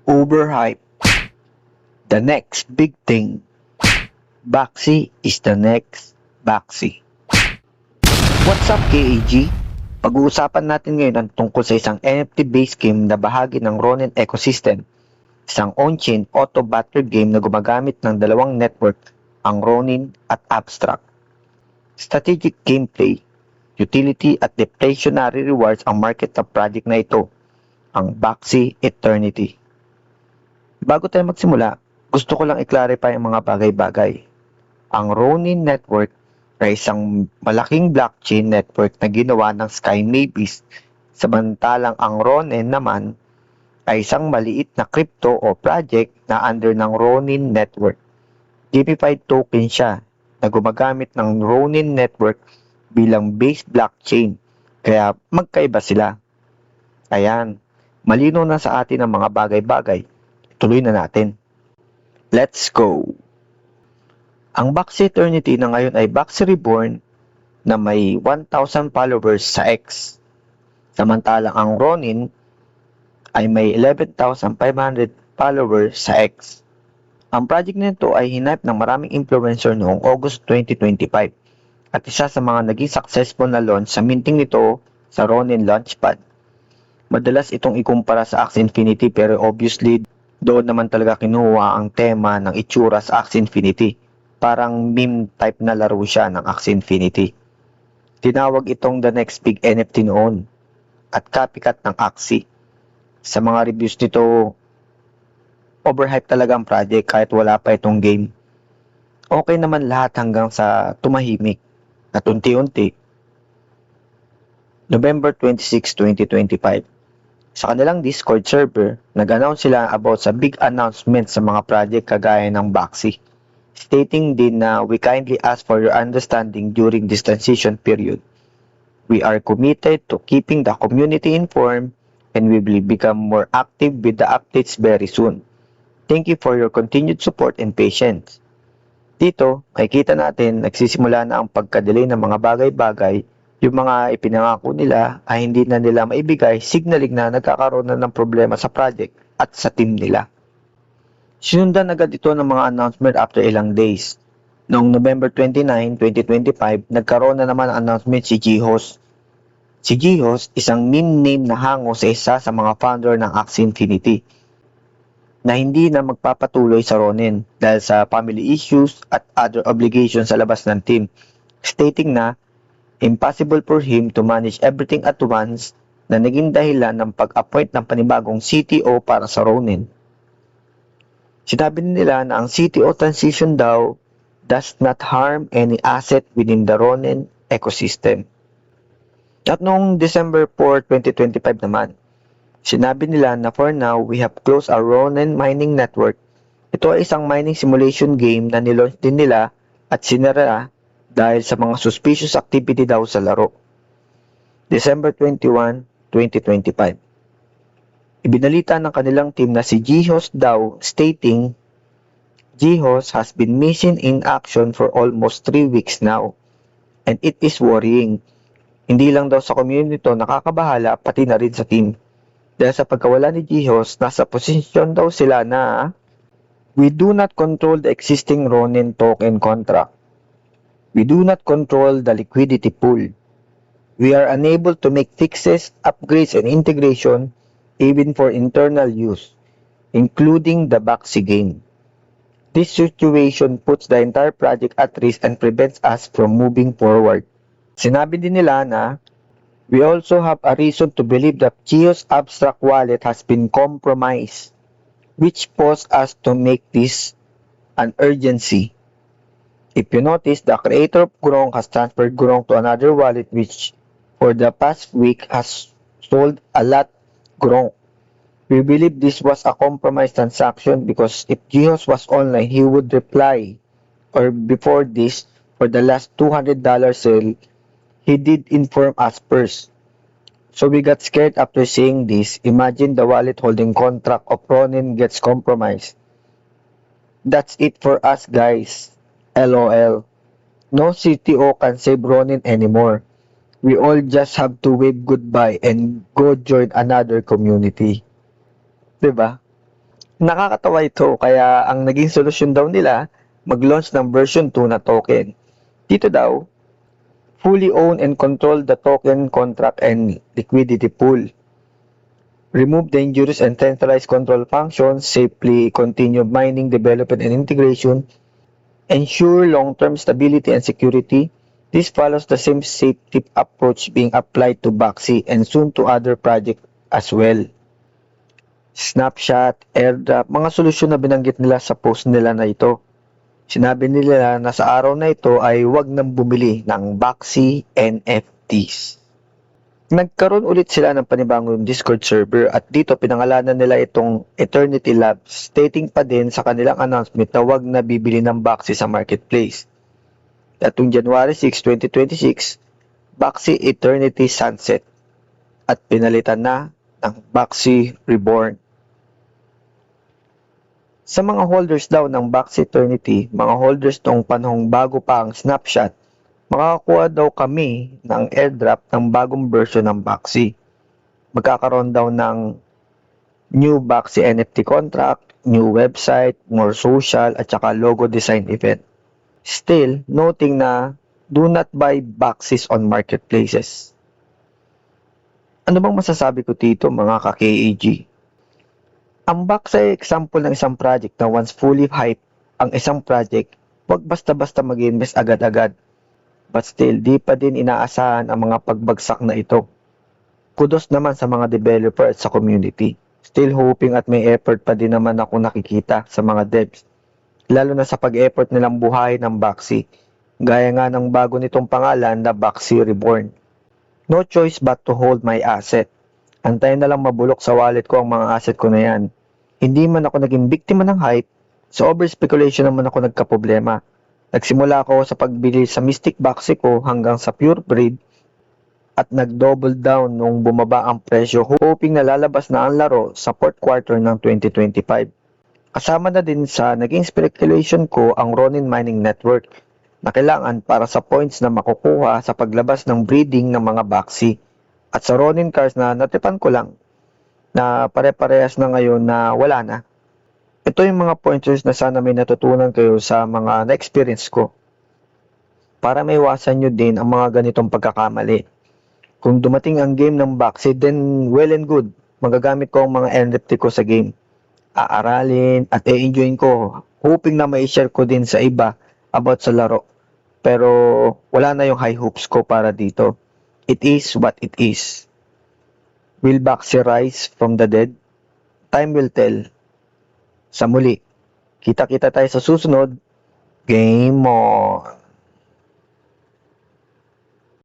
Overhype. The next big thing. Baxi is the next Baxi. What's up, KAG? Pag-uusapan natin ngayon ang tungkol sa isang NFT-based game na bahagi ng Ronin ecosystem. Isang on-chain auto-battle game na gumagamit ng dalawang network, ang Ronin at Abstract. Strategic gameplay, utility at deflationary rewards ang market ng project na ito, ang Baxi Eternity. Bago tayo magsimula, gusto ko lang i-clarify ang mga bagay-bagay. Ang Ronin Network ay isang malaking blockchain network na ginawa ng Sky Mavis, samantalang ang Ronin naman ay isang maliit na crypto o project na under ng Ronin Network. Gamified token siya na gumagamit ng Ronin Network bilang base blockchain, kaya magkaiba sila. Ayan, malino na sa atin ang mga bagay-bagay. Tuloy na natin. Let's go! Ang Baxi Eternity na ngayon ay Baxi Reborn na may 1,000 followers sa X. Samantalang ang Ronin ay may 11,500 followers sa X. Ang project nito ay hinayp ng maraming influencer noong August 2025 at isa sa mga naging successful na launch sa minting nito sa Ronin Launchpad. Madalas itong ikumpara sa Axie Infinity pero obviously doon naman talaga kinuha ang tema ng itsura sa Axie Infinity. Parang meme type na laro siya ng Axie Infinity. Tinawag itong the next big NFT noon at copycat ng Axie. Sa mga reviews nito, overhype talaga ang project kahit wala pa itong game. Okay naman lahat hanggang sa tumahimik at unti-unti. November 26, 2025. Sa kanilang Discord server, nag-announce sila about sa big announcement sa mga project kagaya ng Baxi, stating din na we kindly ask for your understanding during this transition period. We are committed to keeping the community informed and we will become more active with the updates very soon. Thank you for your continued support and patience. Dito, makikita natin nagsisimula na ang pagkadelay ng mga bagay-bagay. Yung mga ipinangako nila ay hindi na nila maibigay, signaling na nagkakaroon na ng problema sa project at sa team nila. Sinundan agad ito ng mga announcement after ilang days. Noong November 29, 2025, nagkaroon na naman ng announcement si Jihos. Si Jihos, isang meme name na hango sa isa sa mga founder ng Axie Infinity na hindi na magpapatuloy sa Ronin dahil sa family issues at other obligations sa labas ng team, stating na impossible for him to manage everything at once na naging dahilan ng pag-appoint ng panibagong CTO para sa Ronin. Sinabi nila na ang CTO transition daw does not harm any asset within the Ronin ecosystem. At noong December 4, 2025 naman, sinabi nila na for now, we have closed our Ronin mining network. Ito ay isang mining simulation game na nilaunch din nila at sinara dahil sa mga suspicious activity daw sa laro. December 21, 2025. Ibinalita ng kanilang team na si Jihos daw stating, Jihos has been missing in action for almost 3 weeks now and it is worrying. Hindi lang daw sa community ito nakakabahala pati na rin sa team. Dahil sa pagkawala ni Jihos, nasa posisyon daw sila na we do not control the existing Ronin token contract. We do not control the liquidity pool. We are unable to make fixes, upgrades, and integration even for internal use, including the Baxi game. This situation puts the entire project at risk and prevents us from moving forward. Sinabi din nila na we also have a reason to believe that Jihos Abstract wallet has been compromised, which forced us to make this an urgency. If you notice, the creator of Gronk has transferred Gronk to another wallet which for the past week has sold a lot Gronk. We believe this was a compromised transaction because if Jihos was online, he would reply. Or before this, for the last $200 sale, he did inform us first. So we got scared after seeing this. Imagine the wallet holding contract of Ronin gets compromised. That's it for us guys. LOL. No CTO can save Ronin anymore. We all just have to wave goodbye and go join another community. Diba? Nakakatawa ito kaya ang naging solusyon daw nila, mag-launch ng version 2 na token. Dito daw, fully own and control the token contract and liquidity pool. Remove dangerous and centralized control functions, safely continue mining, development, and integration, ensure long-term stability and security. This follows the same safety approach being applied to Baxi and soon to other projects as well. Snapshot, airdrop, mga solusyon na binanggit nila sa post nila na ito. Sinabi nila na sa araw na ito ay huwag nang bumili ng Baxi NFTs. Nagkaroon ulit sila ng panibagong Discord server at dito pinangalanan nila itong Eternity Labs, stating pa din sa kanilang announcement na huwag na bibili ng Baxi sa marketplace. Datong January 6, 2026, Baxi Eternity Sunset at pinalitan na ng Baxi Reborn. Sa mga holders daw ng Baxi Eternity, mga holders noong panahong bago pa ang Snapshot, makakakuha daw kami ng airdrop ng bagong version ng Baxi. Magkakaroon daw ng new Baxi NFT contract, new website, more social, at saka logo design event. Still, noting na do not buy Baxis on marketplaces. Ano bang masasabi ko dito mga ka-KAG? Ang Baxi ay example ng isang project na once fully hype ang isang project, wag basta-basta mag-invest agad-agad. But still, di pa din inaasahan ang mga pagbagsak na ito. Kudos naman sa mga developer at sa community. Still hoping at may effort pa din naman ako nakikita sa mga devs. Lalo na sa pag-effort nilang buhay ng Baxi. Gaya nga ng bago nitong pangalan na Baxi Reborn. No choice but to hold my asset. Antayin na lang mabulok sa wallet ko ang mga asset ko na yan. Hindi man ako naging biktima ng hype, sa over-speculation naman ako nagkaproblema. Nagsimula ako sa pagbili sa Mystic Baxi ko hanggang sa Pure Breed at nag-double down nung bumaba ang presyo, hoping na lalabas na ang laro sa fourth quarter ng 2025. Kasama na din sa naging speculation ko ang Ronin Mining Network na kailangan para sa points na makukuha sa paglabas ng breeding ng mga Baxi at sa Ronin cars na natipan ko lang na pare-parehas na ngayon na wala na. Ito yung mga pointers na sana may natutunan kayo sa mga na-experience ko para maiwasan nyo din ang mga ganitong pagkakamali. Kung dumating ang game ng Baxi, then well and good. Magagamit ko ang mga NFT ko sa game. Aaralin at i-enjoyin ko. Hoping na mai-share ko din sa iba about sa laro. Pero wala na yung high hopes ko para dito. It is what it is. Will Baxi rise from the dead? Time will tell. Sa muli, kita-kita tayo sa susunod. Game on!